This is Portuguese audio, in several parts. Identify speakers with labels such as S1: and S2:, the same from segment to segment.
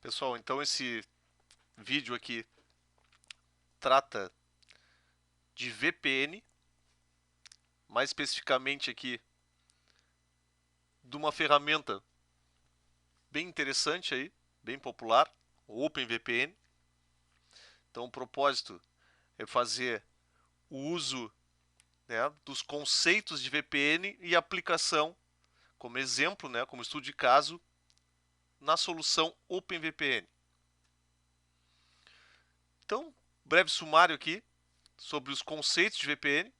S1: Pessoal, então esse vídeo aqui trata de VPN, mais especificamente aqui de uma ferramenta bem interessante aí, bem popular, o OpenVPN. Então o propósito é fazer o uso, né, dos conceitos de VPN e aplicação como exemplo, né, como estudo de caso na solução OpenVPN. Então, breve sumário aqui sobre os conceitos de VPN.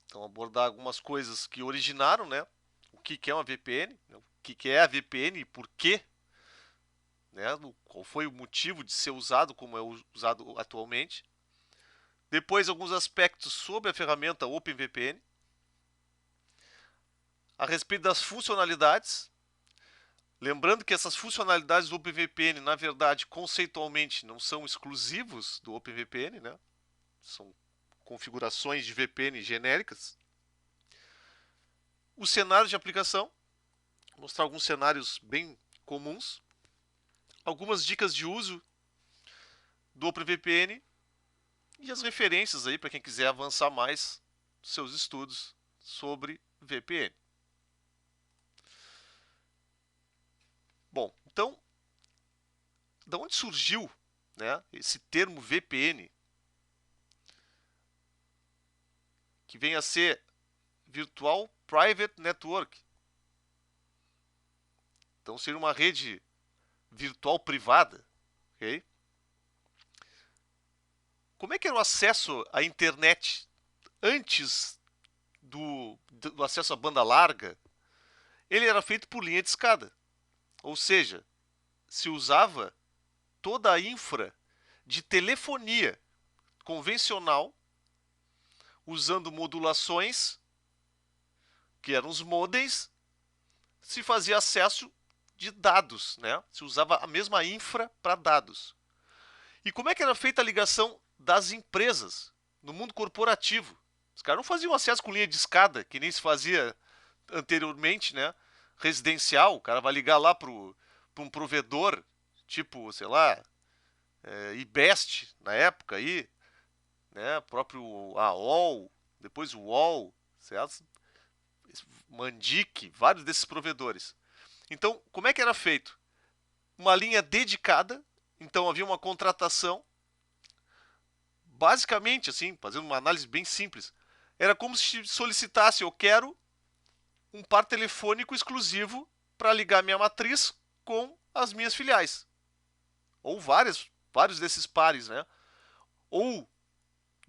S1: Então, abordar algumas coisas que originaram, né? O que é uma VPN, o que é a VPN e por quê, né? Qual foi o motivo de ser usado como é usado atualmente. Depois, alguns aspectos sobre a ferramenta OpenVPN. A respeito das funcionalidades. Lembrando que essas funcionalidades do OpenVPN, na verdade, conceitualmente, não são exclusivos do OpenVPN, né? São configurações de VPN genéricas. O cenário de aplicação, mostrar alguns cenários bem comuns, algumas dicas de uso do OpenVPN e as referências aí para quem quiser avançar mais seus estudos sobre VPN. Bom, então, de onde surgiu, né, esse termo VPN, que vem a ser Virtual Private Network? Então, seria uma rede virtual privada, ok? Como é que era o acesso à internet antes do acesso à banda larga? Ele era feito por linha de escada, ou seja, se usava toda a infra de telefonia convencional, usando modulações, que eram os modems, se fazia acesso de dados, né? Se usava a mesma infra para dados. E como é que era feita a ligação das empresas no mundo corporativo? Os caras não faziam acesso com linha de escada, que nem se fazia anteriormente, né? Residencial, o cara vai ligar lá para um provedor, tipo, sei lá, IBEST, na época aí, né? Próprio AOL, depois o UOL, certo? Mandic, vários desses provedores. Então, como é que era feito? Uma linha dedicada, então havia uma contratação, basicamente, assim, fazendo uma análise bem simples, era como se solicitasse: eu quero um par telefônico exclusivo para ligar minha matriz com as minhas filiais. Ou vários desses pares, né? Ou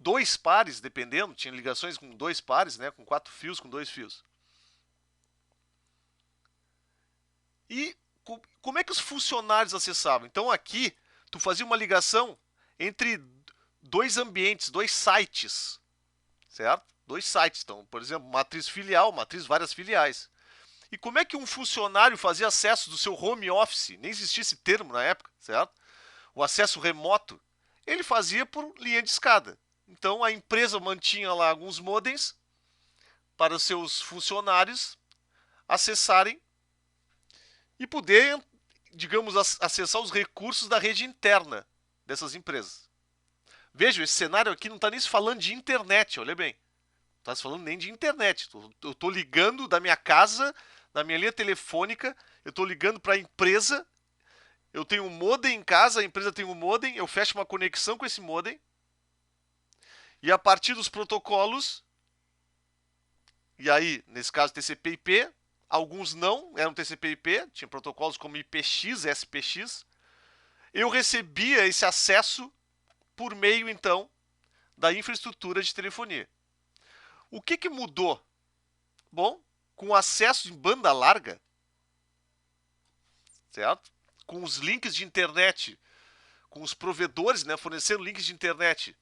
S1: dois pares, dependendo, tinha ligações com dois pares, né? Com 4 fios, com 2 fios. E como é que os funcionários acessavam? Então aqui, tu fazia uma ligação entre dois ambientes, dois sites, certo? Dois sites. Então, por exemplo, matriz filial, matriz várias filiais. E como é que um funcionário fazia acesso do seu home office? Nem existia esse termo na época, certo? O acesso remoto. Ele fazia por linha de escada. Então a empresa mantinha lá alguns modems para os seus funcionários acessarem e poder, digamos, acessar os recursos da rede interna dessas empresas. Vejam, esse cenário aqui não está nem se falando de internet, olha bem. Não está se falando nem de internet. Eu estou ligando da minha casa, da minha linha telefônica, eu estou ligando para a empresa, eu tenho um modem em casa, a empresa tem um modem, eu fecho uma conexão com esse modem, e a partir dos protocolos, e aí, nesse caso TCP/IP, alguns não eram TCP/IP, tinha protocolos como IPX, SPX, eu recebia esse acesso por meio, então, da infraestrutura de telefonia. O que mudou? Bom, com acesso em banda larga, certo? Com os links de internet, com os provedores, né, fornecendo links de internet,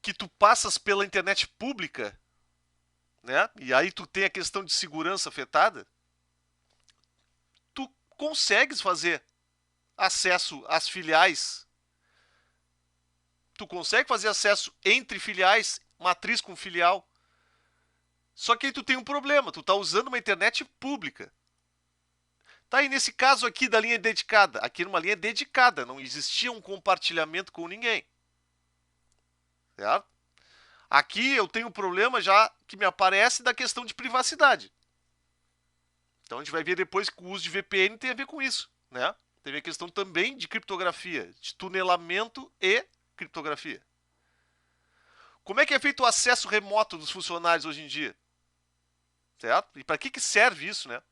S1: que tu passas pela internet pública, né? E aí tu tem a questão de segurança afetada, tu consegues fazer acesso às filiais, tu consegue fazer acesso entre filiais, matriz com filial. Só que aí tu tem um problema, tu tá usando uma internet pública. Tá aí nesse caso aqui da linha dedicada. Aqui numa linha dedicada, não existia um compartilhamento com ninguém. Certo? Aqui eu tenho um problema já que me aparece da questão de privacidade. Então a gente vai ver depois que o uso de VPN tem a ver com isso, né? Tem a questão também de criptografia, de tunelamento e criptografia. Como é que é feito o acesso remoto dos funcionários hoje em dia? Certo? E para que serve isso, né?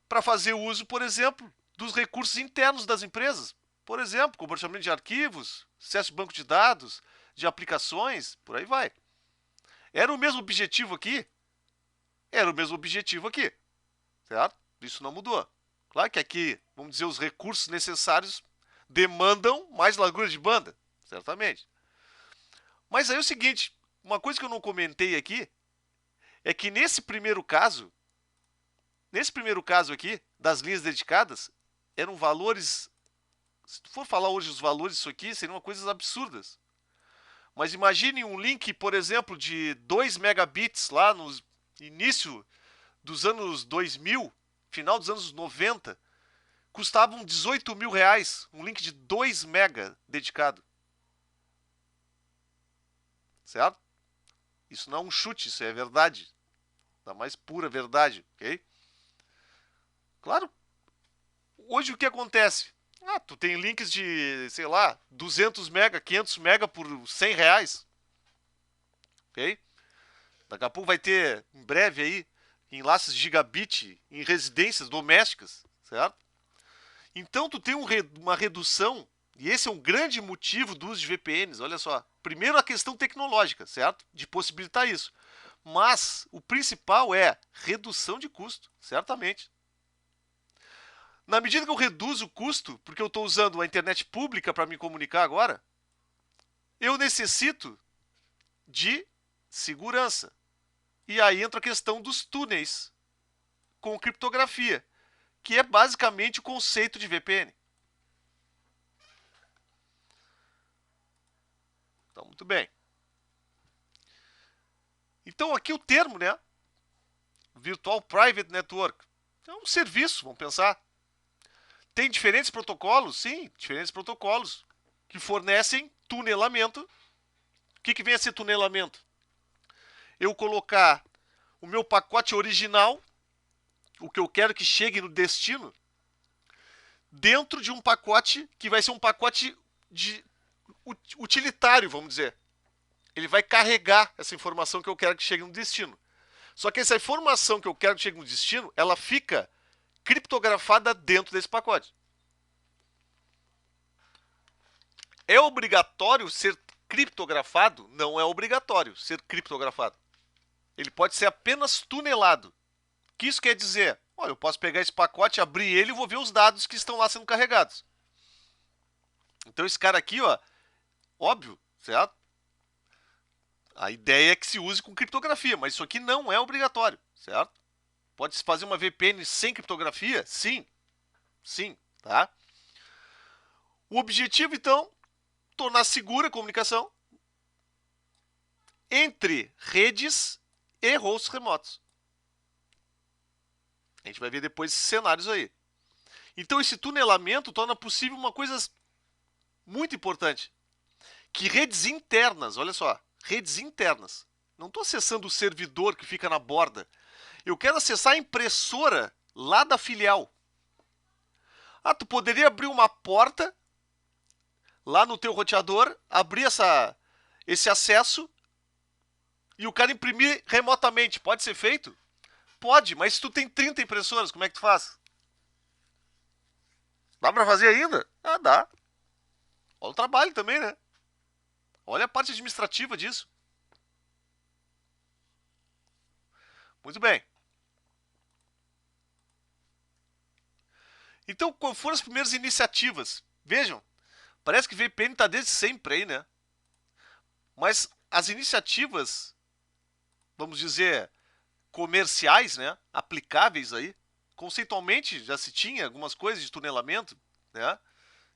S1: Para fazer uso, por exemplo, dos recursos internos das empresas. Por exemplo, compartilhamento de arquivos, acesso de banco de dados, de aplicações, por aí vai. Era o mesmo objetivo aqui? Era o mesmo objetivo aqui, certo? Isso não mudou. Claro que aqui, vamos dizer, os recursos necessários demandam mais largura de banda, certamente. Mas aí é o seguinte, uma coisa que eu não comentei aqui, é que nesse primeiro caso aqui, das linhas dedicadas, eram valores, se tu for falar hoje os valores disso aqui, seriam coisas absurdas. Mas imagine um link, por exemplo, de 2 megabits lá no início dos anos 2000, final dos anos 90, custavam 18 mil reais, um link de 2 mega dedicado. Certo? Isso não é um chute, isso é verdade. Da mais pura verdade, ok? Claro, hoje o que acontece? Ah, tu tem links de, sei lá, 200 mega, 500 mega por 100 reais. Ok? Daqui a pouco vai ter, em breve aí, enlaces gigabit em residências domésticas, certo? Então tu tem uma redução, e esse é um grande motivo do uso de VPNs, olha só. Primeiro a questão tecnológica, certo? De possibilitar isso. Mas o principal é redução de custo, certamente. Na medida que eu reduzo o custo, porque eu estou usando a internet pública para me comunicar agora, eu necessito de segurança. E aí entra a questão dos túneis com criptografia, que é basicamente o conceito de VPN. Então, muito bem. Então, aqui o termo, né? Virtual Private Network. É um serviço, vamos pensar. Tem diferentes protocolos? Sim, diferentes protocolos que fornecem tunelamento. O que vem a ser tunelamento? Eu colocar o meu pacote original, o que eu quero que chegue no destino, dentro de um pacote que vai ser um pacote utilitário, vamos dizer. Ele vai carregar essa informação que eu quero que chegue no destino. Só que essa informação que eu quero que chegue no destino, ela fica criptografada dentro desse pacote. É obrigatório ser criptografado? Não é obrigatório ser criptografado. Ele pode ser apenas tunelado. O que isso quer dizer? Olha, eu posso pegar esse pacote, abrir ele e vou ver os dados que estão lá sendo carregados. Então esse cara aqui, ó, óbvio, certo? A ideia é que se use com criptografia, mas isso aqui não é obrigatório, certo? Pode-se fazer uma VPN sem criptografia? Sim. Sim, tá? O objetivo, então, tornar segura a comunicação entre redes e hosts remotos. A gente vai ver depois esses cenários aí. Então, esse tunelamento torna possível uma coisa muito importante, que redes internas, olha só, redes internas. Não estou acessando o servidor que fica na borda. Eu quero acessar a impressora lá da filial. Ah, tu poderia abrir uma porta lá no teu roteador, abrir esse acesso e o cara imprimir remotamente. Pode ser feito? Pode, mas se tu tem 30 impressoras, como é que tu faz? Dá pra fazer ainda? Ah, dá. Olha o trabalho também, né? Olha a parte administrativa disso. Muito bem. Então, quais foram as primeiras iniciativas? Vejam, parece que VPN está desde sempre aí, né? Mas as iniciativas, vamos dizer, comerciais, né? Aplicáveis aí, conceitualmente já se tinha algumas coisas de tunelamento, né?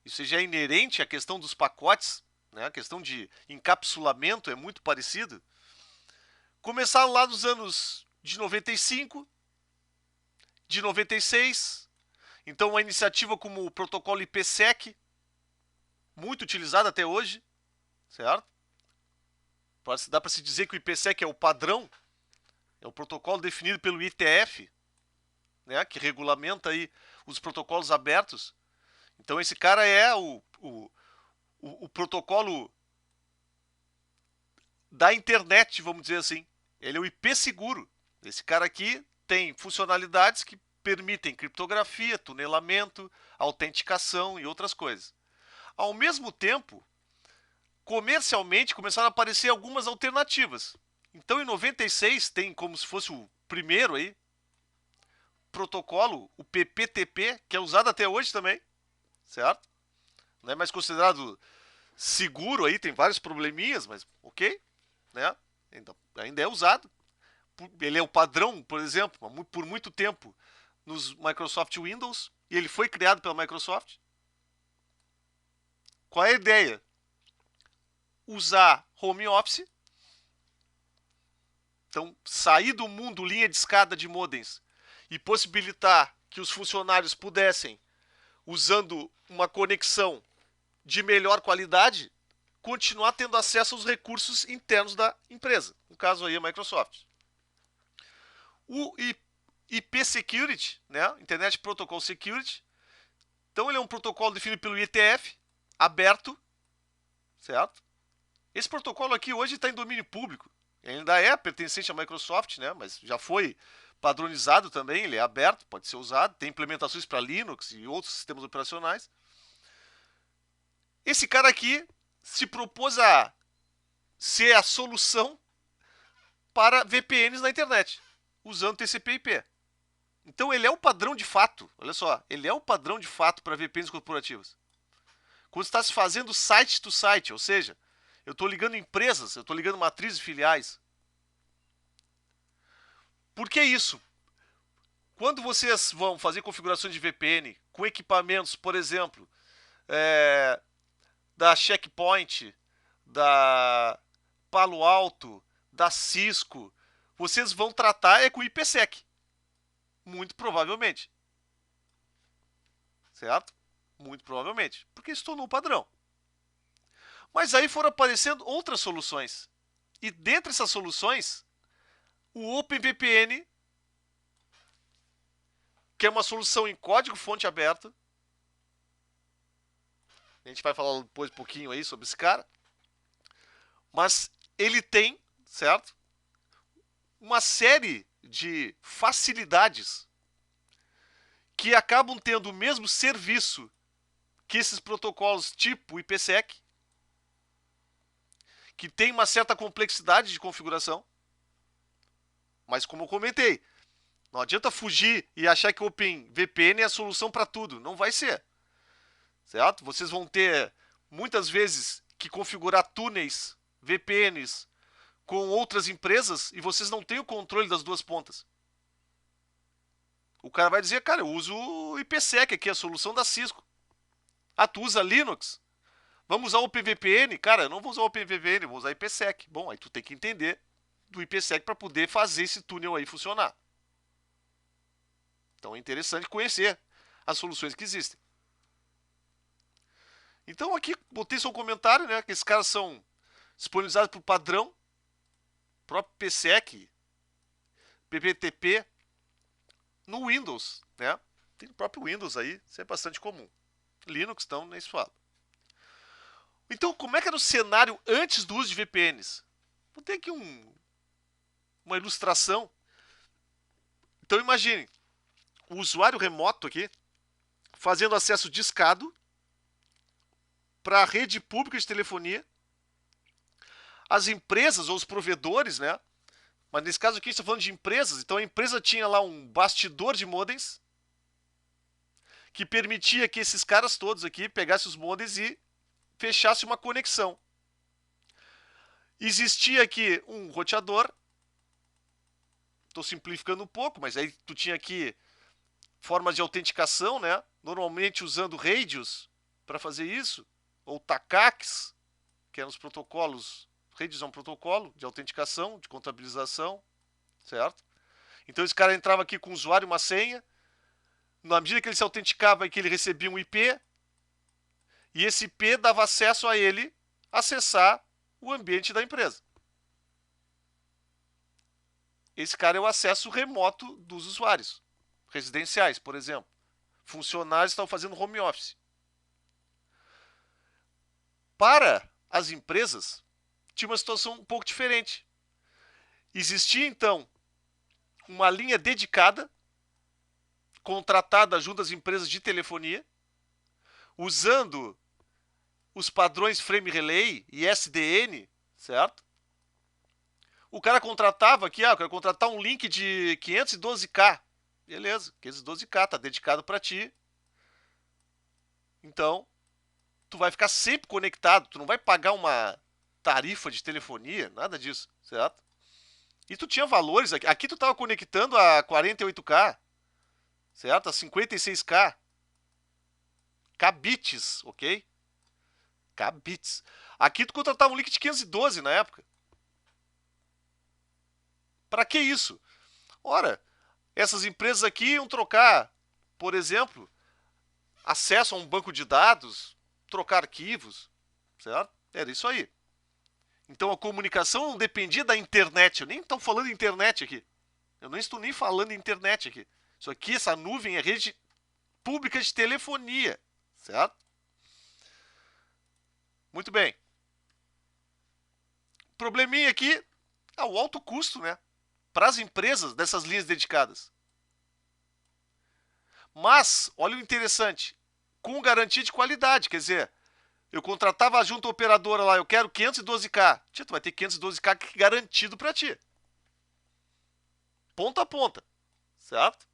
S1: Isso já é inerente à questão dos pacotes, né? A questão de encapsulamento é muito parecido. Começaram lá nos anos de 95, de 96. Então, uma iniciativa como o protocolo IPsec, muito utilizado até hoje, certo? Dá para se dizer que o IPsec é o padrão, é o protocolo definido pelo IETF, né, que regulamenta aí os protocolos abertos. Então esse cara é o protocolo da internet, vamos dizer assim. Ele é o IP seguro. Esse cara aqui tem funcionalidades que permitem criptografia, tunelamento, autenticação e outras coisas. Ao mesmo tempo, comercialmente começaram a aparecer algumas alternativas. Então em 96 tem como se fosse o primeiro aí, protocolo, o PPTP, que é usado até hoje também, certo? Não é mais considerado seguro aí, tem vários probleminhas, mas ok, né? Ainda é usado. Ele é o padrão, por exemplo, por muito tempo nos Microsoft Windows, e ele foi criado pela Microsoft. Qual é a ideia? Usar home office. Então, sair do mundo linha de escada de modems e possibilitar que os funcionários pudessem, usando uma conexão de melhor qualidade, continuar tendo acesso aos recursos internos da empresa. No caso aí, a Microsoft. O IP Security, né? Internet Protocol Security. Então, ele é um protocolo definido pelo IETF, aberto, certo? Esse protocolo aqui hoje está em domínio público. Ele ainda é pertencente à Microsoft, né? Mas já foi padronizado também, ele é aberto, pode ser usado, tem implementações para Linux e outros sistemas operacionais. Esse cara aqui se propôs a ser a solução para VPNs na internet, usando TCP/IP. Então ele é o padrão de fato, olha só, ele é o padrão de fato para VPNs corporativas. Quando está se fazendo site to site, ou seja, eu estou ligando empresas, eu estou ligando matrizes e filiais. Por que isso? Quando vocês vão fazer configurações de VPN com equipamentos, por exemplo, da Checkpoint, da Palo Alto, da Cisco, vocês vão tratar com o IPsec. Muito provavelmente. Certo? Muito provavelmente. Porque isso tornou um padrão. Mas aí foram aparecendo outras soluções. E dentre essas soluções, o OpenVPN, que é uma solução em código fonte aberta. A gente vai falar depois um pouquinho aí sobre esse cara. Mas ele tem, certo? Uma série de facilidades que acabam tendo o mesmo serviço que esses protocolos tipo IPsec, que tem uma certa complexidade de configuração. Mas como eu comentei, não adianta fugir e achar que o OpenVPN é a solução para tudo. Não vai ser. Certo? Vocês vão ter, muitas vezes, que configurar túneis, VPNs, com outras empresas e vocês não têm o controle das duas pontas. O cara vai dizer, cara, eu uso o IPsec aqui, a solução da Cisco. Ah, tu usa Linux? Vamos usar o OpenVPN? Cara, eu não vou usar o OpenVPN, eu vou usar IPsec. Bom, aí tu tem que entender do IPsec para poder fazer esse túnel aí funcionar. Então é interessante conhecer as soluções que existem. Então aqui botei só um comentário, né? Que esses caras são disponibilizados por padrão, próprio IPsec, PPTP, no Windows, né? Tem o próprio Windows aí, isso é bastante comum. Linux, então, nem se fala. Então, como é que era o cenário antes do uso de VPNs? Vou ter aqui uma ilustração. Então, imagine o usuário remoto aqui fazendo acesso discado para a rede pública de telefonia. As empresas ou os provedores, né? Mas nesse caso aqui a gente está falando de empresas. Então a empresa tinha lá um bastidor de modems que permitia que esses caras todos aqui pegassem os modems e fechassem uma conexão. Existia aqui um roteador. Estou simplificando um pouco, mas aí tu tinha aqui formas de autenticação, né? Normalmente usando radios para fazer isso, ou TACACs, que eram os protocolos. Radios é um protocolo de autenticação, de contabilização, certo? Então esse cara entrava aqui com o usuário e uma senha, Na medida que ele se autenticava, que ele recebia um IP, e esse IP dava acesso a ele acessar o ambiente da empresa. Esse cara é o acesso remoto dos usuários, residenciais, por exemplo. Funcionários estão fazendo home office. Para as empresas, tinha uma situação um pouco diferente. Existia, então, uma linha dedicada, contratada junto às empresas de telefonia, usando os padrões Frame Relay e SDN, certo? O cara contratava aqui, eu quero contratar um link de 512K. Beleza, 512K, tá dedicado para ti. Então, tu vai ficar sempre conectado, tu não vai pagar uma tarifa de telefonia, nada disso, certo? E tu tinha valores aqui. Aqui tu tava conectando a 48K, certo? A 56K. Kbits, ok? Kbits. Aqui tu contratava um link de 512 na época. Para que isso? Ora, essas empresas aqui iam trocar, por exemplo, acesso a um banco de dados, trocar arquivos, certo? Era isso aí. Então a comunicação não dependia da internet. Eu nem estou falando de internet aqui. Eu não estou nem falando de internet aqui. Isso aqui, essa nuvem é rede pública de telefonia, certo? Muito bem. Probleminha aqui é o alto custo, né? Para as empresas dessas linhas dedicadas. Mas, olha o interessante, com garantia de qualidade, quer dizer, eu contratava junto à operadora lá, eu quero 512K. Tia, tu vai ter 512K garantido para ti. Ponta a ponta, certo?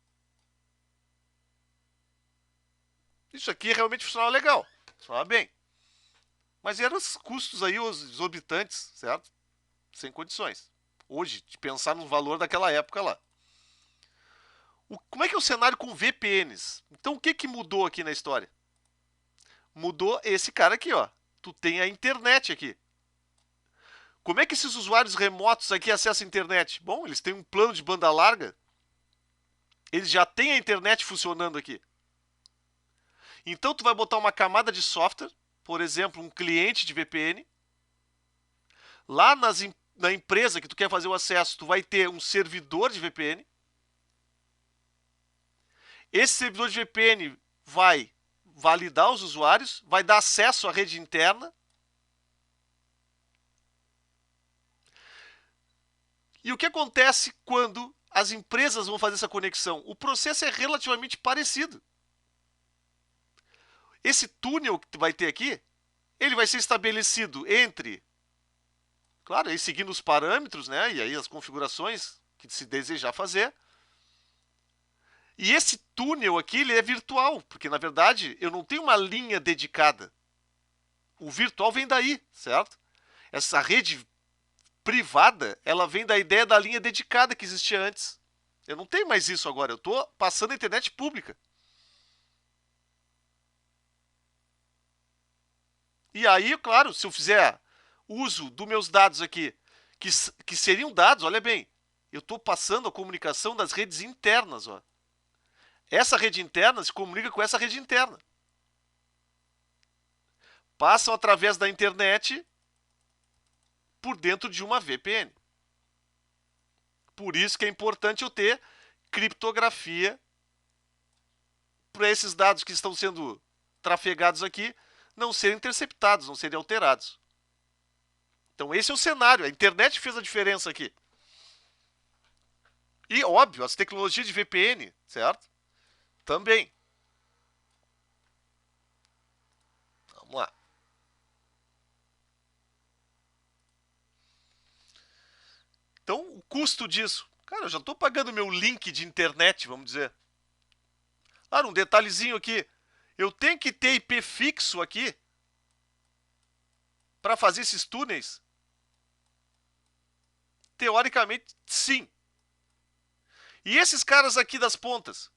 S1: Isso aqui realmente funcionava legal, funcionava bem. Mas eram os custos aí, os exorbitantes, certo? Sem condições. Hoje, de pensar no valor daquela época lá. Como é que é o cenário com VPNs? Então, o que, que mudou aqui na história? Mudou esse cara aqui, ó. Tu tem a internet aqui. Como é que esses usuários remotos aqui acessam a internet? Bom, eles têm um plano de banda larga. Eles já têm a internet funcionando aqui. Então, tu vai botar uma camada de software, por exemplo, um cliente de VPN. Lá na empresa que tu quer fazer o acesso, tu vai ter um servidor de VPN. Esse servidor de VPN vai validar os usuários, vai dar acesso à rede interna. E o que acontece quando as empresas vão fazer essa conexão? O processo é relativamente parecido. Esse túnel que tu vai ter aqui, ele vai ser estabelecido entre, claro, aí seguindo os parâmetros, né, e aí as configurações que se desejar fazer. E esse túnel aqui, ele é virtual, porque na verdade eu não tenho uma linha dedicada. O virtual vem daí, certo? Essa rede privada, ela vem da ideia da linha dedicada que existia antes. Eu não tenho mais isso agora, eu estou passando a internet pública. E aí, claro, se eu fizer uso dos meus dados aqui, que seriam dados, olha bem, eu estou passando a comunicação das redes internas, ó. Essa rede interna se comunica com essa rede interna. Passam através da internet por dentro de uma VPN. Por isso que é importante eu ter criptografia para esses dados que estão sendo trafegados aqui não serem interceptados, não serem alterados. Então esse é o cenário, a internet fez a diferença aqui. E, óbvio, as tecnologias de VPN, certo? Também. Vamos lá. Então, o custo disso. Cara, eu já estou pagando meu link de internet, vamos dizer. Claro, um detalhezinho aqui. Eu tenho que ter IP fixo aqui para fazer esses túneis? Teoricamente, sim. E esses caras aqui das pontas?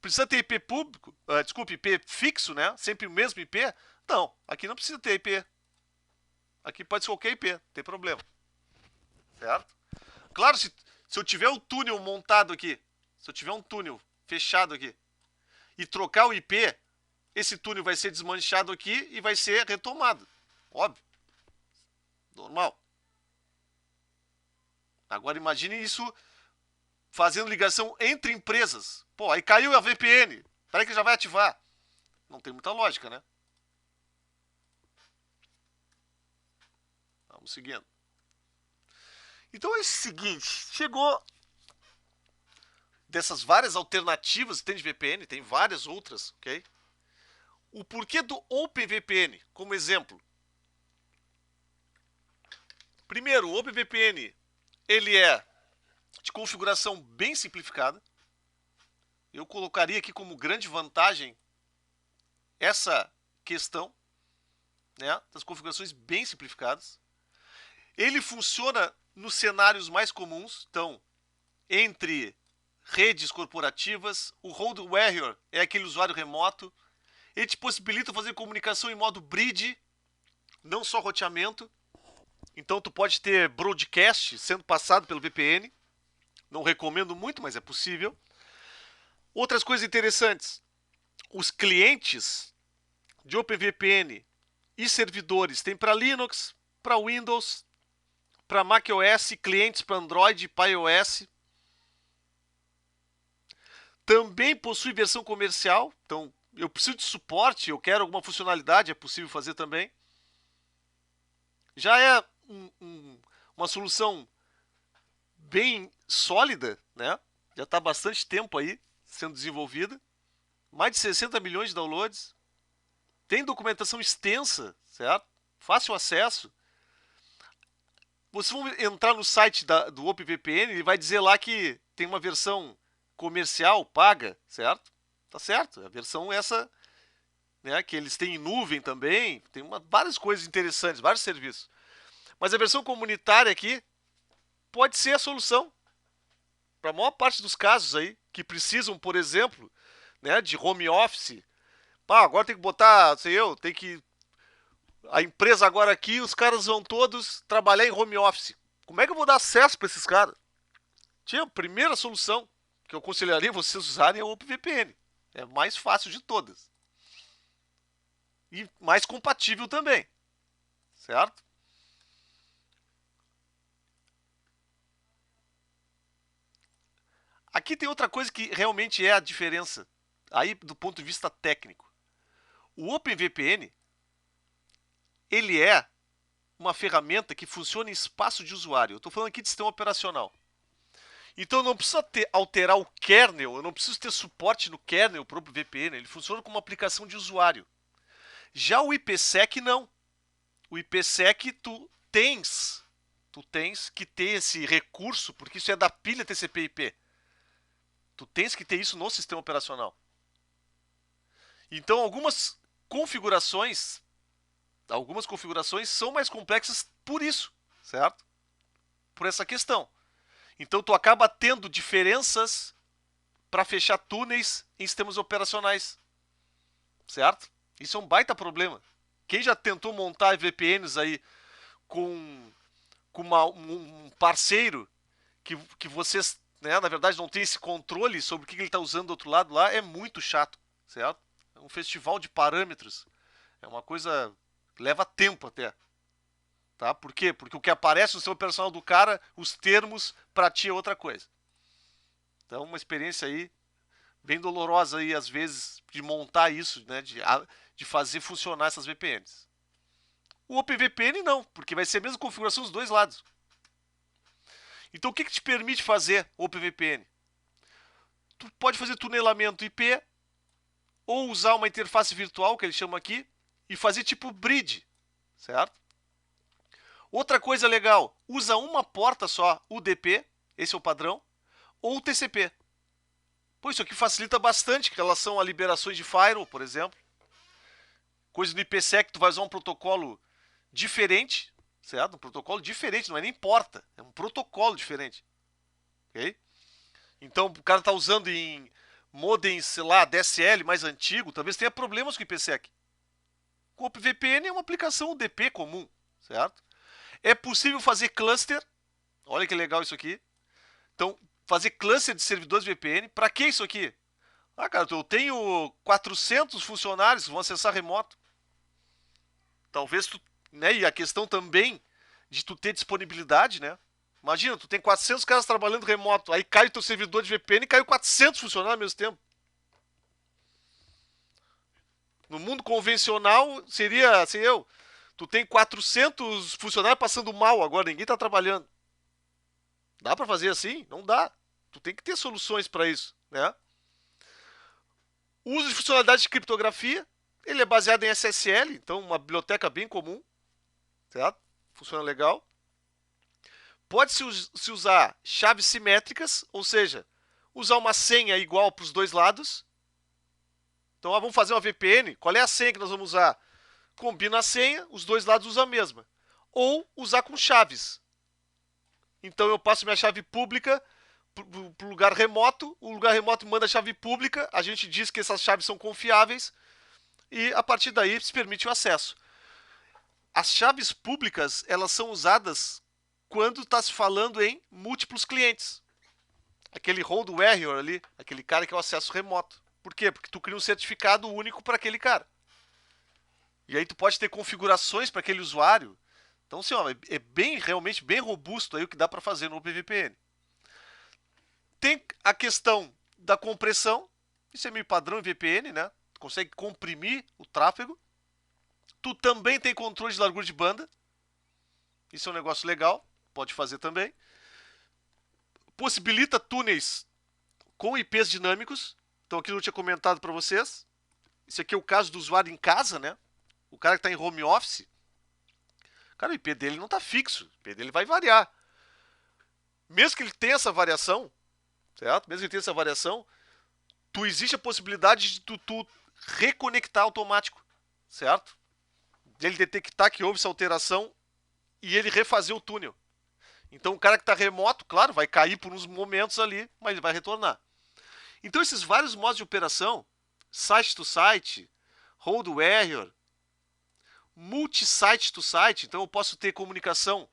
S1: Precisa ter IP público? Desculpe, IP fixo, né? Sempre o mesmo IP? Não, aqui não precisa ter IP. Aqui pode ser qualquer IP, não tem problema. Certo? Claro, se eu tiver um túnel montado aqui, se eu tiver um túnel fechado aqui, e trocar o IP, esse túnel vai ser desmanchado aqui e vai ser retomado. Óbvio. Normal. Agora imagine isso fazendo ligação entre empresas. Pô, aí caiu a VPN. Peraí que já vai ativar. Não tem muita lógica, né? Vamos seguindo. Então é o seguinte, chegou dessas várias alternativas que tem de VPN, tem várias outras, ok? O porquê do OpenVPN, como exemplo. Primeiro, o OpenVPN, ele é de configuração bem simplificada. Eu colocaria aqui como grande vantagem essa questão, né, das configurações bem simplificadas. Ele funciona nos cenários mais comuns, então, entre redes corporativas, o road warrior é aquele usuário remoto, ele te possibilita fazer comunicação em modo bridge, não só roteamento, então tu pode ter broadcast sendo passado pelo VPN, não recomendo muito, mas é possível. Outras coisas interessantes, os clientes de OpenVPN e servidores tem para Linux, para Windows, para macOS, clientes para Android e para iOS. Também possui versão comercial, então eu preciso de suporte, eu quero alguma funcionalidade, é possível fazer também. Já é uma solução bem sólida, né? Já está há bastante tempo aí sendo desenvolvida. Mais de 60 milhões de downloads. Tem documentação extensa, certo? Fácil acesso. Vocês vão entrar no site do OpenVPN, ele vai dizer lá que tem uma versão comercial, paga, certo? Tá certo, a versão essa, né, que eles têm em nuvem também, tem várias coisas interessantes, vários serviços. Mas a versão comunitária aqui pode ser a solução para a maior parte dos casos aí, que precisam, por exemplo, né, de home office. Pá, agora tem que botar, sei eu, tem que... A empresa agora aqui, os caras vão todos trabalhar em home office. Como é que eu vou dar acesso para esses caras? Tinha a primeira solução que eu aconselharia vocês usarem é o OpenVPN. É a mais fácil de todas. E mais compatível também. Certo? Aqui tem outra coisa que realmente é a diferença. Aí do ponto de vista técnico. O OpenVPN, ele é uma ferramenta que funciona em espaço de usuário. Eu estou falando aqui de sistema operacional. Então eu não preciso alterar o kernel, eu não preciso ter suporte no kernel para o VPN, ele funciona como uma aplicação de usuário. Já o IPsec não. O IPsec tu tens que ter esse recurso, porque isso é da pilha TCP/IP. Tu tens que ter isso no sistema operacional. Então algumas configurações são mais complexas por isso, certo? Por essa questão. Então tu acaba tendo diferenças para fechar túneis em sistemas operacionais, certo? Isso é um baita problema. Quem já tentou montar VPNs aí com um parceiro que vocês, né, na verdade, não tem esse controle sobre o que ele está usando do outro lado lá, é muito chato, certo? É um festival de parâmetros. É uma coisa que leva tempo até. Tá? Por quê? Porque o que aparece no seu personal do cara, os termos, pra ti é outra coisa. Então, uma experiência aí bem dolorosa aí, às vezes, de montar isso, né? De fazer funcionar essas VPNs. O OpenVPN não, porque vai ser a mesma configuração dos dois lados. Então, o que te permite fazer o OpenVPN? Tu pode fazer tunelamento IP ou usar uma interface virtual, que eles chamam aqui, e fazer tipo bridge, certo? Outra coisa legal, usa uma porta só, UDP, esse é o padrão, ou TCP. Pô, isso aqui facilita bastante em relação a liberações de firewall, por exemplo. Coisa do IPsec, tu vai usar um protocolo diferente, certo? Um protocolo diferente, não é nem porta, é um protocolo diferente. Ok? Então, o cara está usando em modems, sei lá, DSL mais antigo, talvez tenha problemas com o IPsec. O OpenVPN é uma aplicação UDP comum, certo? É possível fazer cluster, olha que legal isso aqui. Então, fazer cluster de servidores VPN, para que isso aqui? Ah, cara, eu tenho 400 funcionários que vão acessar remoto. Talvez tu, né, e a questão também de tu ter disponibilidade, né? Imagina, tu tem 400 caras trabalhando remoto, aí cai o teu servidor de VPN e caiu 400 funcionários ao mesmo tempo. No mundo convencional, seria eu. Tu tem 400 funcionários passando mal agora, ninguém tá trabalhando. Dá para fazer assim? Não dá. Tu tem que ter soluções para isso, né? O uso de funcionalidade de criptografia, ele é baseado em SSL, então uma biblioteca bem comum, certo? Funciona legal. Pode-se usar chaves simétricas, ou seja, usar uma senha igual para os dois lados. Então, vamos fazer uma VPN. Qual é a senha que nós vamos usar? Combina a senha, os dois lados usam a mesma. Ou usar com chaves. Então, eu passo minha chave pública para o lugar remoto, o lugar remoto manda a chave pública, a gente diz que essas chaves são confiáveis e a partir daí se permite o acesso. As chaves públicas, elas são usadas quando está se falando em múltiplos clientes. Aquele hold warrior ali, aquele cara que é o acesso remoto. Por quê? Porque tu cria um certificado único para aquele cara. E aí tu pode ter configurações para aquele usuário. Então, assim, ó, é bem, realmente bem robusto aí o que dá para fazer no OpenVPN. Tem a questão da compressão. Isso é meio padrão em VPN, né? Tu consegue comprimir o tráfego. Tu também tem controle de largura de banda. Isso é um negócio legal. Pode fazer também. Possibilita túneis com IPs dinâmicos. Então aqui eu tinha comentado para vocês. Esse aqui é o caso do usuário em casa, né? O cara que está em home office. Cara, o IP dele não está fixo. O IP dele vai variar. Mesmo que ele tenha essa variação, certo? Mesmo que ele tenha essa variação, existe a possibilidade de tu reconectar automático, certo? De ele detectar que houve essa alteração e ele refazer o túnel. Então o cara que está remoto, claro, vai cair por uns momentos ali, mas ele vai retornar. Então esses vários modos de operação, site to site, hold warrior, multi-site to site, então eu posso ter comunicação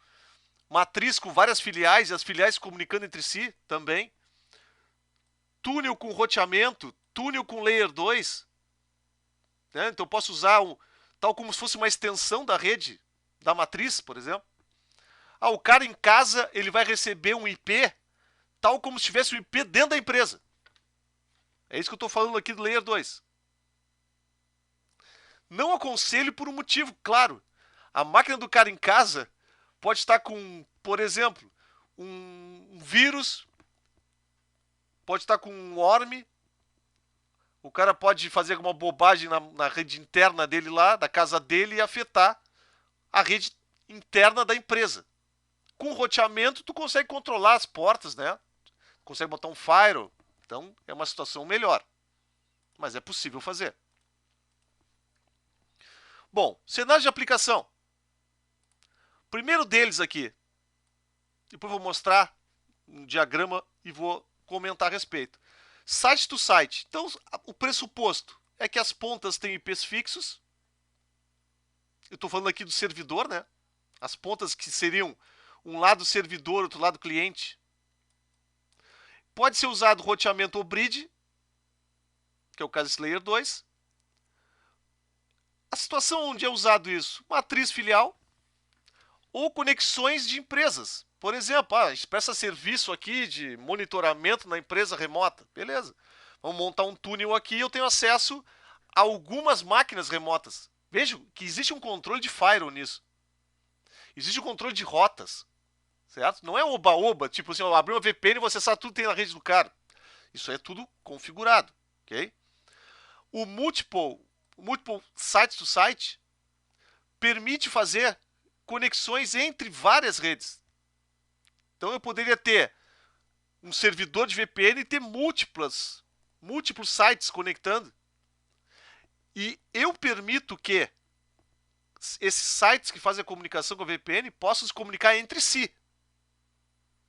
S1: matriz com várias filiais e as filiais se comunicando entre si também. Túnel com roteamento, túnel com layer 2. Né? Então eu posso usar tal como se fosse uma extensão da rede da matriz, por exemplo. O cara em casa ele vai receber um IP tal como se tivesse um IP dentro da empresa. É isso que eu estou falando aqui do Layer 2. Não aconselho por um motivo claro. A máquina do cara em casa pode estar com, por exemplo, um vírus, pode estar com um worm, o cara pode fazer alguma bobagem na rede interna dele lá, da casa dele, e afetar a rede interna da empresa. Com roteamento, tu consegue controlar as portas, né? Consegue botar um firewall. Então, é uma situação melhor. Mas é possível fazer. Bom, cenário de aplicação. Primeiro deles aqui. Depois vou mostrar um diagrama e vou comentar a respeito. Site to site. Então, o pressuposto é que as pontas têm IPs fixos. Eu estou falando aqui do servidor, né? As pontas que seriam um lado servidor, outro lado cliente. Pode ser usado roteamento ou bridge, que é o caso desse Layer 2. A situação onde é usado isso, matriz filial ou conexões de empresas. Por exemplo, a gente presta serviço aqui de monitoramento na empresa remota. Beleza. Vamos montar um túnel aqui e eu tenho acesso a algumas máquinas remotas. Veja que existe um controle de firewall nisso. Existe um controle de rotas. Certo? Não é oba-oba, tipo assim, eu abri uma VPN e você sabe tudo que tem na rede do cara. Isso é tudo configurado. Ok? O multiple site to site permite fazer conexões entre várias redes. Então eu poderia ter um servidor de VPN e ter múltiplos sites conectando. E eu permito que esses sites que fazem a comunicação com a VPN possam se comunicar entre si.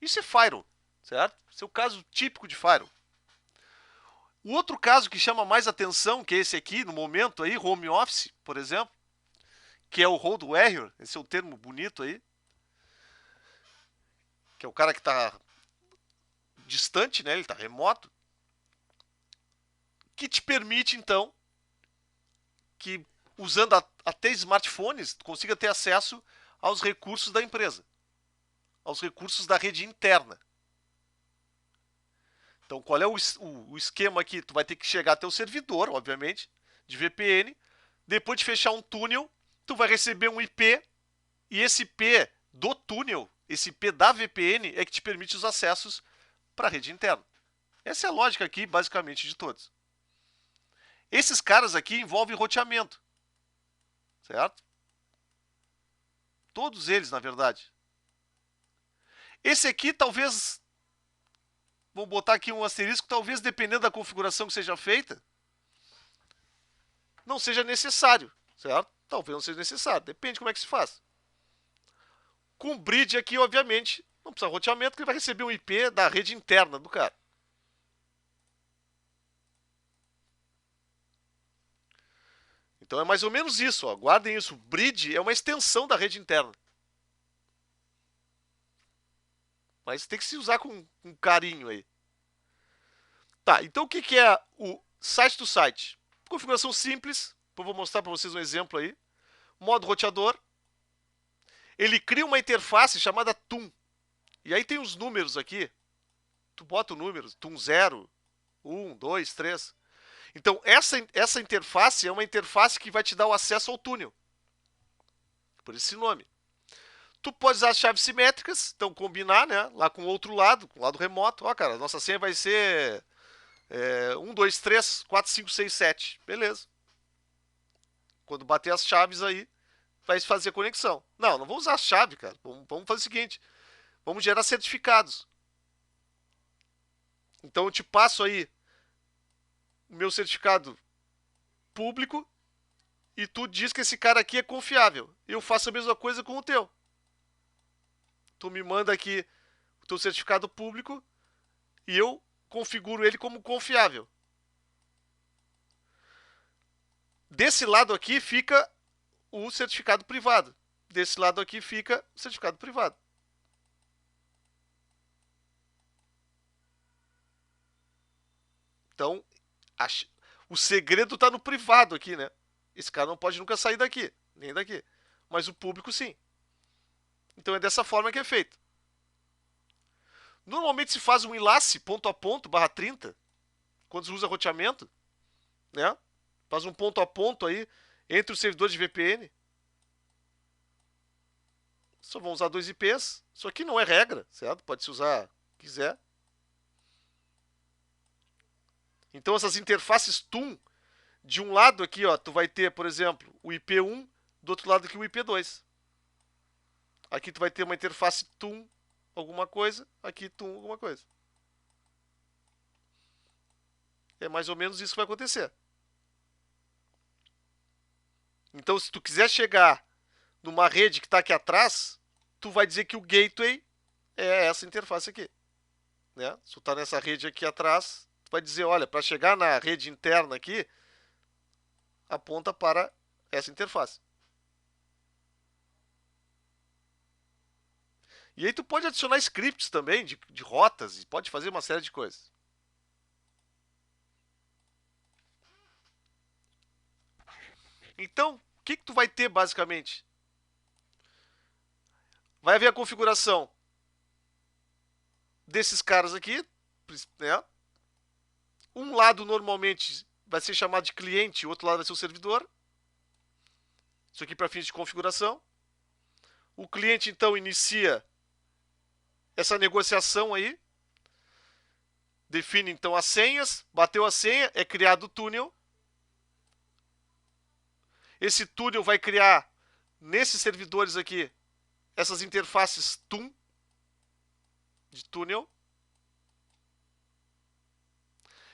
S1: Isso é firewall, certo? Esse é o caso típico de firewall. O outro caso que chama mais atenção, que é esse aqui, no momento aí, home office, por exemplo, que é o hold warrior, esse é um termo bonito aí, que é o cara que está distante, né? Ele está remoto. que te permite, então, que usando até smartphones, tu consiga ter acesso aos recursos da empresa, aos recursos da rede interna. Então, qual é o esquema aqui? Tu vai ter que chegar até o servidor, obviamente, de VPN. Depois de fechar um túnel, tu vai receber um IP. E esse IP do túnel, esse IP da VPN, é que te permite os acessos para a rede interna. Essa é a lógica aqui, basicamente, de todos. Esses caras aqui envolvem roteamento. Certo? Todos eles, na verdade. Esse aqui, talvez... Vou botar aqui um asterisco, talvez, dependendo da configuração que seja feita, não seja necessário, certo? Talvez não seja necessário, depende de como é que se faz. Com o bridge aqui, obviamente, não precisa de roteamento, porque ele vai receber um IP da rede interna do cara. Então é mais ou menos isso, ó. Guardem isso. O bridge é uma extensão da rede interna. Mas tem que se usar com carinho aí. Tá, então o que é o site to site? Configuração simples, eu vou mostrar para vocês um exemplo aí. Modo roteador. Ele cria uma interface chamada TUM. E aí tem os números aqui. Tu bota o número, TUM 0, 1, 2, 3. Então essa interface é uma interface que vai te dar o acesso ao túnel. Por esse nome. Tu pode usar as chaves simétricas, então combinar, né, lá com o outro lado, com o lado remoto. Ó, cara, a nossa senha vai ser 1, 2, 3, 4, 5, 6, 7. Beleza. Quando bater as chaves aí, vai fazer a conexão. Não, não vou usar a chave, cara. Vamos fazer o seguinte. Vamos gerar certificados. Então eu te passo aí o meu certificado público e tu diz que esse cara aqui é confiável. Eu faço a mesma coisa com o teu. Tu me manda aqui o teu certificado público e eu configuro ele como confiável. Desse lado aqui fica o certificado privado. Desse lado aqui fica o certificado privado. Então, o segredo está no privado aqui, né? Esse cara não pode nunca sair daqui, nem daqui. Mas o público sim. Então é dessa forma que é feito. Normalmente se faz um enlace ponto a ponto, /30, quando se usa roteamento, né? Faz um ponto a ponto aí entre os servidores de VPN. Só vão usar 2 IPs. Isso aqui não é regra, certo? Pode se usar quiser. Então essas interfaces TUM, de um lado aqui, ó, tu vai ter, por exemplo, o IP1, do outro lado aqui o IP2. Aqui tu vai ter uma interface TUM alguma coisa, aqui TUM alguma coisa. É mais ou menos isso que vai acontecer. Então, se tu quiser chegar numa rede que está aqui atrás, tu vai dizer que o gateway é essa interface aqui. Né? Se tu está nessa rede aqui atrás, tu vai dizer, olha, para chegar na rede interna aqui, aponta para essa interface. E aí tu pode adicionar scripts também de rotas e pode fazer uma série de coisas. Então, o que tu vai ter basicamente? Vai haver a configuração desses caras aqui, né? Um lado normalmente vai ser chamado de cliente, o outro lado vai ser o servidor. Isso aqui para fins de configuração. O cliente então inicia essa negociação aí. Define então as senhas. Bateu a senha, é criado o túnel. Esse túnel vai criar nesses servidores aqui essas interfaces TUM de túnel.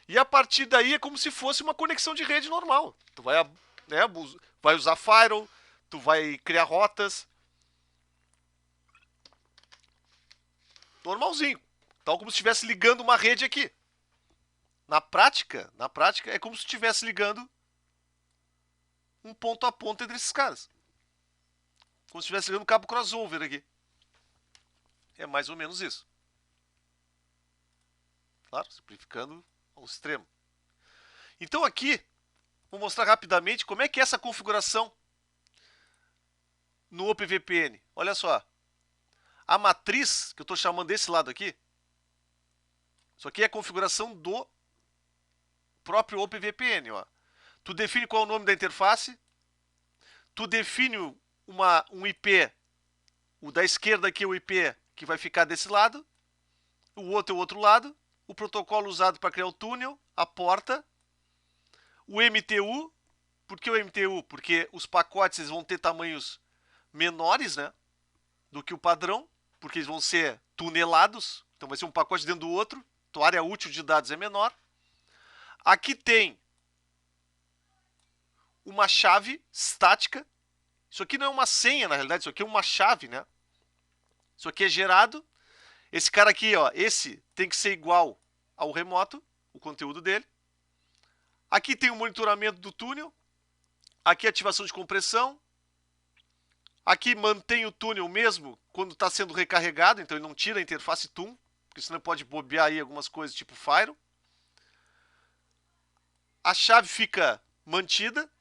S1: E a partir daí é como se fosse uma conexão de rede normal. Tu vai, né, vai usar firewall, tu vai criar rotas. Normalzinho. Tal como se estivesse ligando uma rede aqui. Na prática é como se estivesse ligando um ponto a ponto entre esses caras. Como se estivesse ligando um cabo crossover aqui. É mais ou menos isso. Claro, simplificando ao extremo. Então aqui, vou mostrar rapidamente como é que é essa configuração no OpenVPN. Olha só, a matriz, que eu estou chamando desse lado aqui, isso aqui é a configuração do próprio OpenVPN. Ó. Tu define qual é o nome da interface, tu define um IP, o da esquerda aqui é o IP que vai ficar desse lado, o outro é o outro lado, o protocolo usado para criar o túnel, a porta, o MTU. Por que o MTU? Porque os pacotes eles vão ter tamanhos menores, né, do que o padrão, porque eles vão ser tunelados, então vai ser um pacote dentro do outro, então a área útil de dados é menor. Aqui tem uma chave estática, isso aqui não é uma senha na realidade, isso aqui é uma chave, né? Isso aqui é gerado, esse cara aqui, ó, esse tem que ser igual ao remoto, o conteúdo dele. Aqui tem o monitoramento do túnel, aqui ativação de compressão, aqui mantém o túnel mesmo quando está sendo recarregado, então ele não tira a interface TUN, porque senão pode bobear aí algumas coisas tipo Firewall. A chave fica mantida,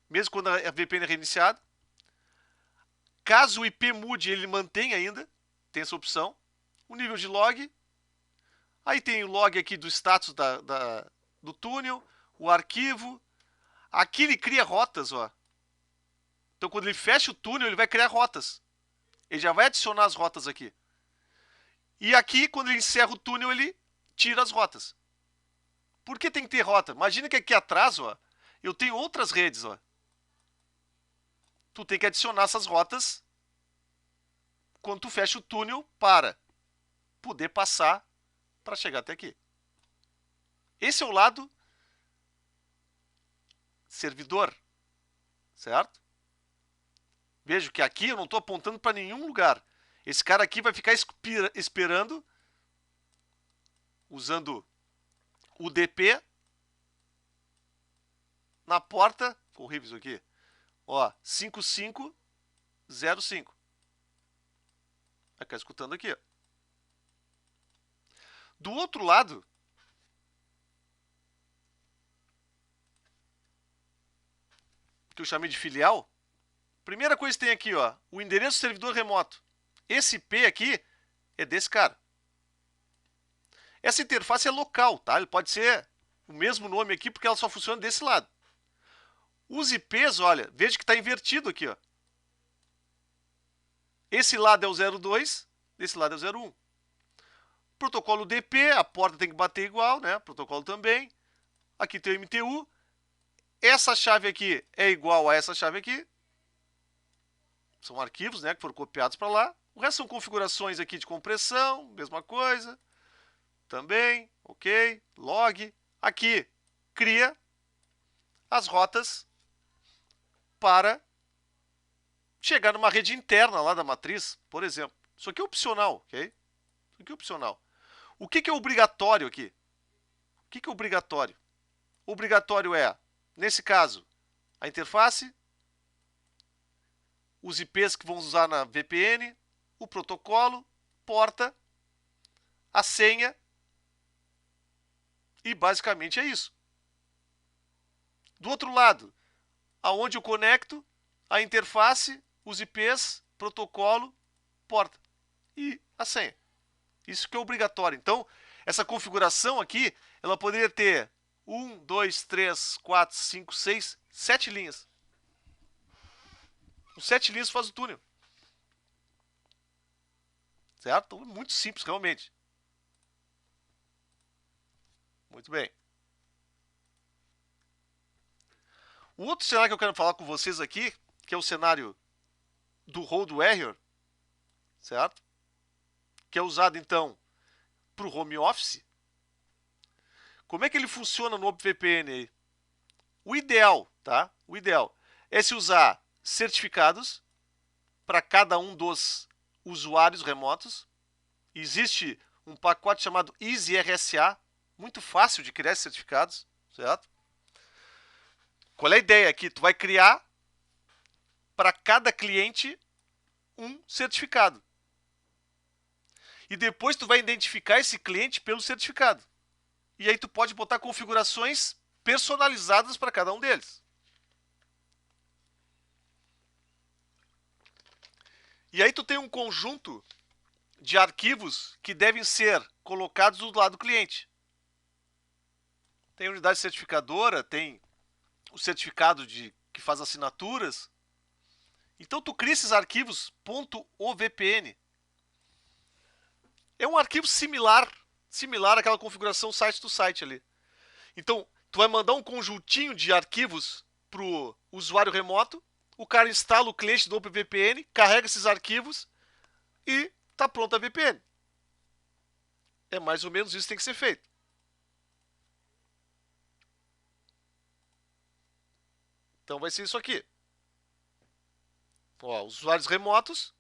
S1: mesmo quando a VPN é reiniciada. Caso o IP mude, ele mantém ainda, tem essa opção. O nível de log, aí tem o log aqui do status do túnel, o arquivo. Aqui ele cria rotas, ó. Então quando ele fecha o túnel, ele vai criar rotas. Ele já vai adicionar as rotas aqui. E aqui, quando ele encerra o túnel, ele tira as rotas. Por que tem que ter rota? Imagina que aqui atrás, ó, eu tenho outras redes, ó. Tu tem que adicionar essas rotas quando tu fecha o túnel para poder passar para chegar até aqui. Esse é o lado servidor, certo? Vejo que aqui eu não estou apontando para nenhum lugar. Esse cara aqui vai ficar esperando, usando o DP na porta, ficou horrível isso aqui, ó, 5505. Vai ficar escutando aqui, ó. Do outro lado, que eu chamei de filial, primeira coisa que tem aqui, ó, o endereço do servidor remoto. Esse IP aqui é desse cara. Essa interface é local, tá? Ele pode ser o mesmo nome aqui porque ela só funciona desse lado. Os IPs, olha, veja que está invertido aqui, ó. Esse lado é o 02, esse lado é o 01. Protocolo DP, a porta tem que bater igual, né? Protocolo também. Aqui tem o MTU. Essa chave aqui é igual a essa chave aqui. São arquivos, né, que foram copiados para lá. O resto são configurações aqui de compressão, mesma coisa. Também, ok. Log. Aqui, cria as rotas para chegar numa rede interna lá da matriz, por exemplo. Isso aqui é opcional, ok? Isso aqui é opcional. O que é obrigatório aqui? O que é obrigatório? Obrigatório é, nesse caso, a interface, os IPs que vão usar na VPN, o protocolo, porta, a senha e basicamente é isso. Do outro lado, aonde eu conecto, a interface, os IPs, protocolo, porta e a senha. Isso que é obrigatório. Então, essa configuração aqui, ela poderia ter 1, 2, 3, 4, 5, 6, 7 linhas. Com 7 linhas faz o túnel. Certo? Então, muito simples, realmente. Muito bem. O outro cenário que eu quero falar com vocês aqui, que é o cenário do Road Warrior, certo? Que é usado, então, para o home office. Como é que ele funciona no OpenVPN aí? O ideal, tá? O ideal é se usar certificados para cada um dos usuários remotos. Existe um pacote chamado EasyRSA, muito fácil de criar esses certificados, certo? Qual é a ideia aqui? Tu vai criar para cada cliente um certificado. E depois tu vai identificar esse cliente pelo certificado. E aí tu pode botar configurações personalizadas para cada um deles. E aí tu tem um conjunto de arquivos que devem ser colocados do lado do cliente. Tem a unidade certificadora, tem o certificado que faz assinaturas. Então tu cria esses arquivos .ovpn. É um arquivo similar àquela configuração site to site ali. Então, tu vai mandar um conjuntinho de arquivos para o usuário remoto, o cara instala o cliente do OpenVPN, carrega esses arquivos e está pronta a VPN. É mais ou menos isso que tem que ser feito. Então vai ser isso aqui. Ó, usuários remotos.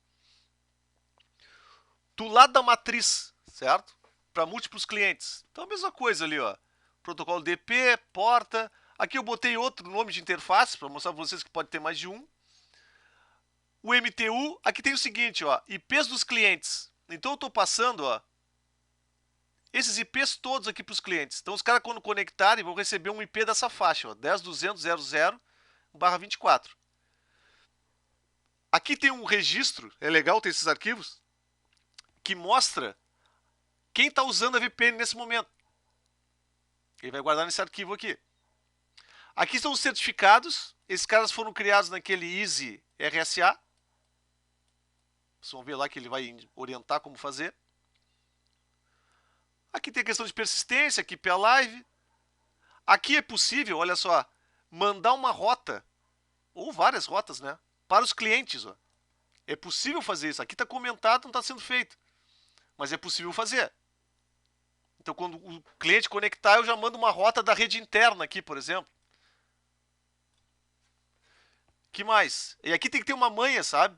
S1: Do lado da matriz, certo? Para múltiplos clientes. Então a mesma coisa ali, ó. Protocolo DP, porta. Aqui eu botei outro nome de interface para mostrar para vocês que pode ter mais de um. O MTU, aqui tem o seguinte, ó, IPs dos clientes. Então eu estou passando, ó, esses IPs todos aqui para os clientes. Então os caras quando conectarem vão receber um IP dessa faixa, ó, 10.200.00/24. Aqui tem um registro, é legal ter esses arquivos, que mostra quem está usando a VPN nesse momento. Ele vai guardar nesse arquivo aqui. Aqui estão os certificados. Esses caras foram criados naquele Easy RSA. Vocês vão ver lá que ele vai orientar como fazer. Aqui tem a questão de persistência, Keep Alive. Aqui é possível, olha só, mandar uma rota, ou várias rotas, né, para os clientes. Ó. É possível fazer isso. Aqui está comentado, não está sendo feito. Mas é possível fazer. Então, quando o cliente conectar, eu já mando uma rota da rede interna aqui, por exemplo. Que mais? E aqui tem que ter uma manha, sabe?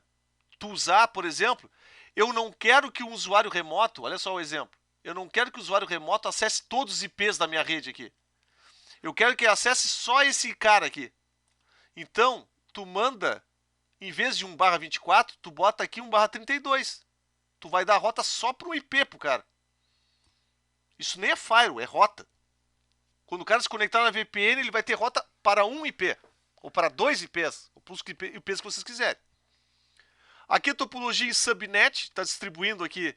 S1: Tu usar, por exemplo, eu não quero que um usuário remoto, olha só o exemplo, eu não quero que o usuário remoto acesse todos os IPs da minha rede aqui. Eu quero que ele acesse só esse cara aqui. Então, tu manda, em vez de 1/24, tu bota aqui 1/32. Tu vai dar a rota só para um IP pro cara. Isso nem é firewall, é rota. Quando o cara se conectar na VPN, ele vai ter rota para um IP, ou para 2 IPs, ou para os IPs que vocês quiserem. Aqui a topologia em subnet, está distribuindo aqui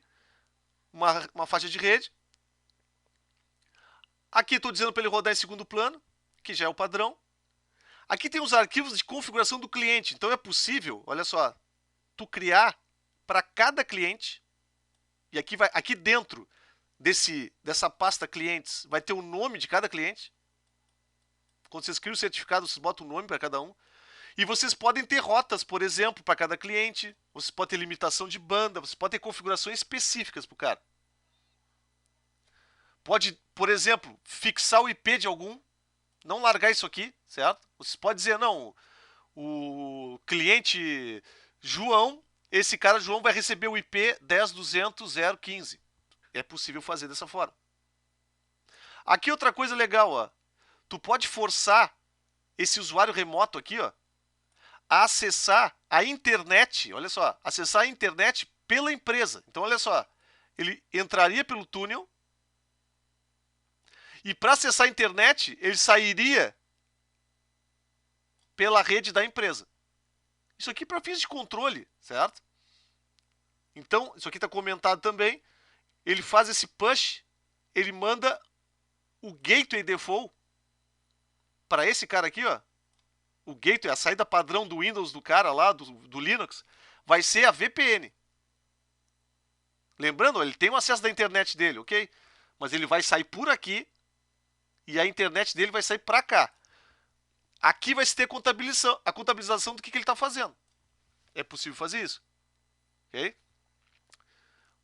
S1: uma faixa de rede. Aqui estou dizendo para ele rodar em segundo plano, que já é o padrão. Aqui tem os arquivos de configuração do cliente. Então é possível, olha só, tu criar para cada cliente. E aqui dentro dessa pasta clientes vai ter o nome de cada cliente. Quando vocês criam o certificado, vocês botam o nome para cada um. E vocês podem ter rotas, por exemplo, para cada cliente. Você pode ter limitação de banda. Você pode ter configurações específicas para o cara. Pode, por exemplo, fixar o IP de algum. Não largar isso aqui, certo? Você pode dizer, não, o cliente João, esse cara João vai receber o IP 10.200.015. É possível fazer dessa forma. Aqui outra coisa legal, ó. Tu pode forçar esse usuário remoto aqui, ó, a acessar a internet, olha só, acessar a internet pela empresa. Então, olha só, ele entraria pelo túnel e para acessar a internet, ele sairia pela rede da empresa. Isso aqui para fins de controle, certo? Então, isso aqui está comentado também. Ele faz esse push, ele manda o gateway default para esse cara aqui, ó. O gateway, a saída padrão do Windows do cara lá, do Linux, vai ser a VPN. Lembrando, ele tem o acesso da internet dele, ok? Mas ele vai sair por aqui e a internet dele vai sair para cá. Aqui vai se ter a contabilização do que ele está fazendo. É possível fazer isso. Ok?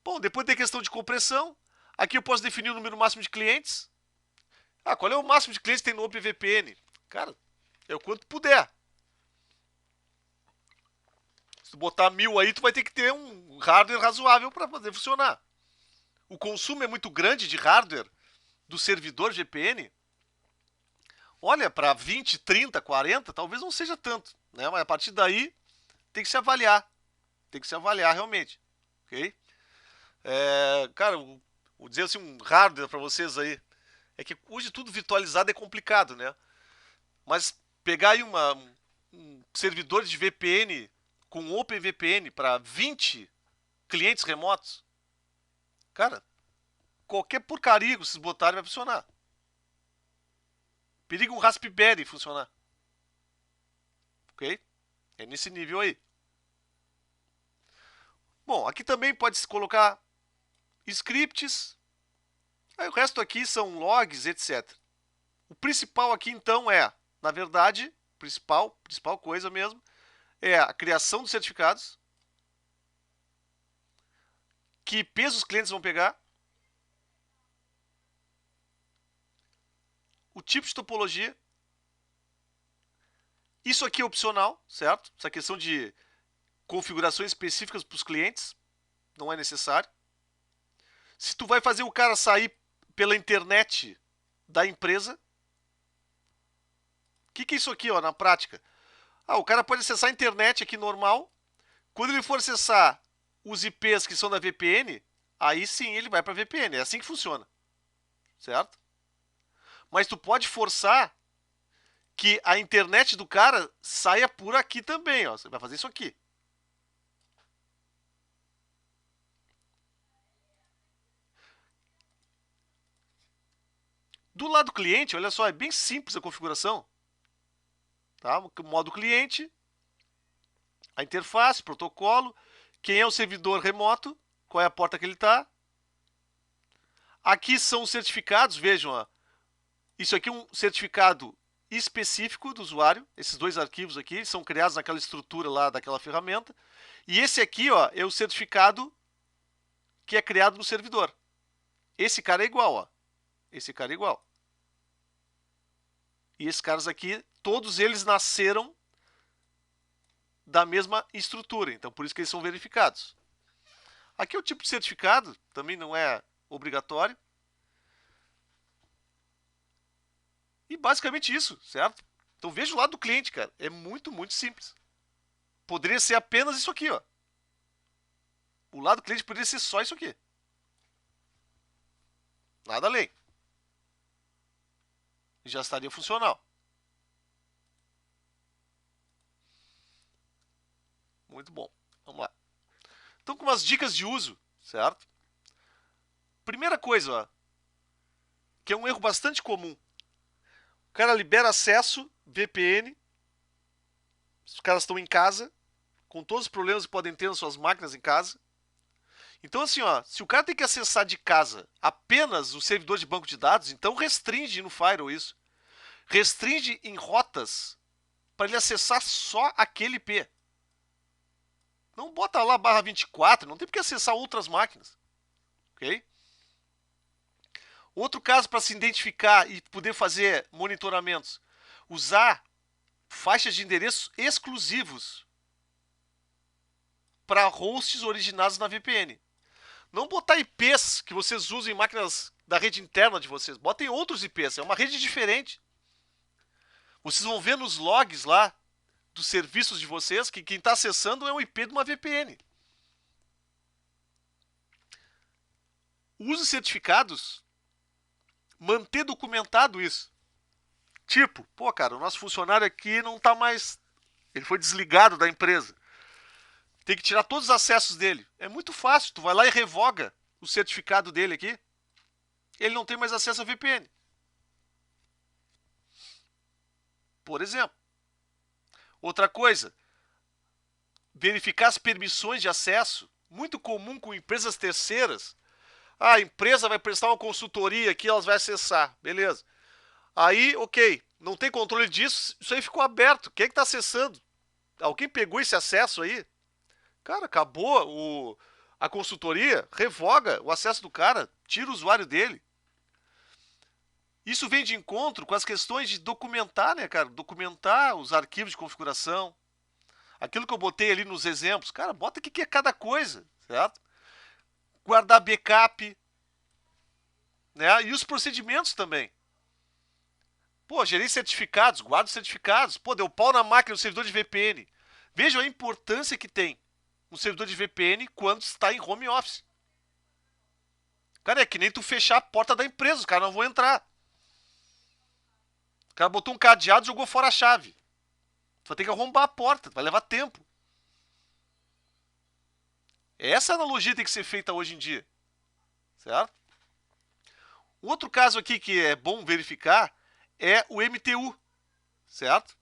S1: Bom, depois tem questão de compressão. Aqui eu posso definir o número máximo de clientes. Ah, qual é o máximo de clientes que tem no OpenVPN? Cara, é o quanto puder. Se tu botar 1000 aí, tu vai ter que ter um hardware razoável para poder funcionar. O consumo é muito grande de hardware do servidor VPN. Olha, para 20, 30, 40, talvez não seja tanto, né? Mas a partir daí tem que se avaliar. Tem que se avaliar realmente. Ok? Cara, vou dizer assim, um hardware para vocês aí. É que hoje tudo virtualizado é complicado, né? Mas pegar aí um servidor de VPN com OpenVPN para 20 clientes remotos, cara, qualquer porcaria que vocês botarem vai funcionar. Periga um Raspberry funcionar. Ok? É nesse nível aí. Bom, aqui também pode se colocar scripts. Aí o resto aqui são logs, etc. O principal aqui então é, na verdade, principal coisa mesmo, é a criação dos certificados, que IPs os clientes vão pegar, o tipo de topologia. Isso aqui é opcional, certo? Essa questão de configurações específicas para os clientes não é necessário. Se tu vai fazer o cara sair pela internet da empresa, o que é isso aqui, ó, na prática? Ah, o cara pode acessar a internet aqui normal. Quando ele for acessar os IPs que são da VPN, aí sim ele vai para a VPN. É assim que funciona, certo? Mas tu pode forçar que a internet do cara saia por aqui também, ó. Você vai fazer isso aqui. Do lado cliente, olha só, é bem simples a configuração. Tá? Modo cliente, a interface, protocolo, quem é o servidor remoto, qual é a porta que ele está. Aqui são os certificados, vejam, ó. Isso aqui é um certificado específico do usuário. Esses dois arquivos aqui são criados naquela estrutura lá daquela ferramenta. E esse aqui, ó, é o certificado que é criado no servidor. Esse cara é igual, ó. Esse cara é igual. E esses caras aqui, todos eles nasceram da mesma estrutura. Então, por isso que eles são verificados. Aqui é o tipo de certificado, também não é obrigatório. E basicamente isso, certo? Então veja o lado do cliente, cara. É muito, muito simples. Poderia ser apenas isso aqui, ó. O lado do cliente poderia ser só isso aqui. Nada além. E já estaria funcional. Muito bom. Vamos lá. Então, com umas dicas de uso, certo? Primeira coisa, ó, que é um erro bastante comum. O cara libera acesso, VPN. Os caras estão em casa, com todos os problemas que podem ter nas suas máquinas em casa. Então, assim, ó, se o cara tem que acessar de casa apenas o servidor de banco de dados, então restringe no Firewall isso. Restringe em rotas para ele acessar só aquele IP. Não bota lá barra 24, não tem porque acessar outras máquinas. Ok? Outro caso para se identificar e poder fazer monitoramentos. Usar faixas de endereços exclusivos para hosts originados na VPN. Não botar IPs que vocês usam em máquinas da rede interna de vocês. Botem outros IPs, é uma rede diferente. Vocês vão ver nos logs lá dos serviços de vocês que quem está acessando é um IP de uma VPN. Use certificados, manter documentado isso. Tipo, pô, cara, o nosso funcionário aqui não está mais. Ele foi desligado da empresa. Tem que tirar todos os acessos dele. É muito fácil, tu vai lá e revoga o certificado dele aqui. Ele não tem mais acesso a VPN. Por exemplo. Outra coisa, verificar as permissões de acesso. Muito comum com empresas terceiras. Ah, a empresa vai prestar uma consultoria aqui, elas vão acessar. Beleza. Aí, ok, não tem controle disso, isso aí ficou aberto. Quem é que está acessando? Alguém pegou esse acesso aí? Cara, acabou a consultoria, revoga o acesso do cara, tira o usuário dele. Isso vem de encontro com as questões de documentar, né, cara? Documentar os arquivos de configuração. Aquilo que eu botei ali nos exemplos. Cara, bota o que é cada coisa, certo? Guardar backup, né? E os procedimentos também. Pô, gerei certificados, guardo certificados. Pô, deu pau na máquina do servidor de VPN. Veja a importância que tem um servidor de VPN quando está em home office. Cara, é que nem tu fechar a porta da empresa, os caras não vão entrar. O cara botou um cadeado e jogou fora a chave. Tu vai ter que arrombar a porta, vai levar tempo. Essa analogia tem que ser feita hoje em dia, certo? Outro caso aqui que é bom verificar é o MTU, certo?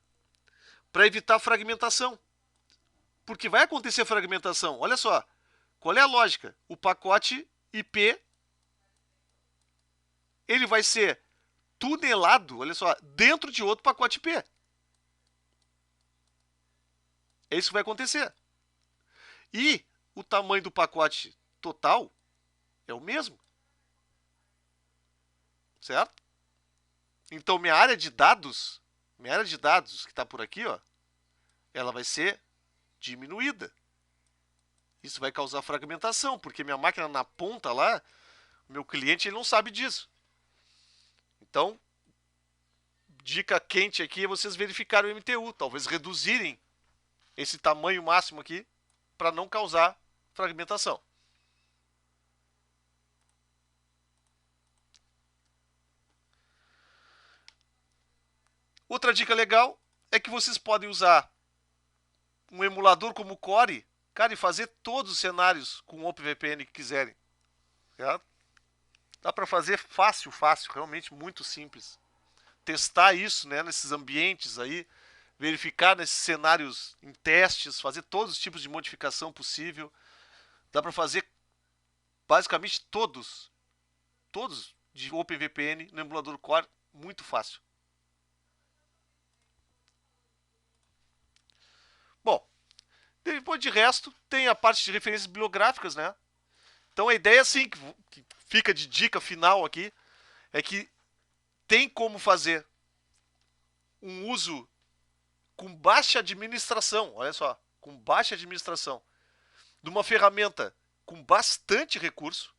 S1: Para evitar fragmentação. Porque vai acontecer fragmentação. Olha só, qual é a lógica? O pacote IP ele vai ser tunelado, olha só, dentro de outro pacote IP. É isso que vai acontecer. E o tamanho do pacote total é o mesmo. Certo? Então minha área de dados que está por aqui, ó, ela vai ser diminuída. Isso vai causar fragmentação, porque minha máquina na ponta lá, meu cliente ele não sabe disso. Então, dica quente aqui é vocês verificarem o MTU, talvez reduzirem esse tamanho máximo aqui para não causar fragmentação. Outra dica legal é que vocês podem usar um emulador como o Core, cara, e fazer todos os cenários com o OpenVPN que quiserem. Certo? Dá para fazer fácil, realmente muito simples. Testar isso, né, nesses ambientes aí, verificar nesses cenários em testes, fazer todos os tipos de modificação possível. Dá para fazer basicamente todos de OpenVPN no emulador Core, muito fácil. Bom, depois de resto, tem a parte de referências bibliográficas, né? Então a ideia, assim, que fica de dica final aqui, é que tem como fazer um uso com baixa administração, olha só, com baixa administração, de uma ferramenta com bastante recurso,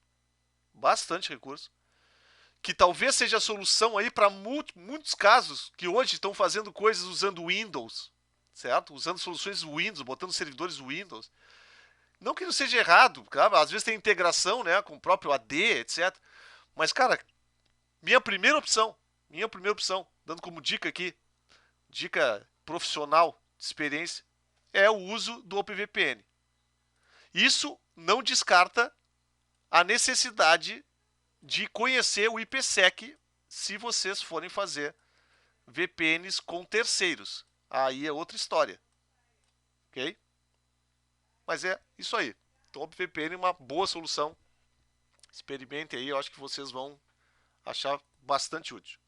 S1: que talvez seja a solução aí para muitos casos que hoje estão fazendo coisas usando Windows, certo? Usando soluções Windows, botando servidores Windows. Não que não seja errado, claro, às vezes tem integração, né, com o próprio AD, etc. Mas, cara, minha primeira opção, dando como dica aqui, dica profissional de experiência, é o uso do OpenVPN. Isso não descarta a necessidade de conhecer o IPsec se vocês forem fazer VPNs com terceiros. Aí é outra história. Ok? Mas é isso aí. Então, o OpenVPN é uma boa solução. Experimentem aí, eu acho que vocês vão achar bastante útil.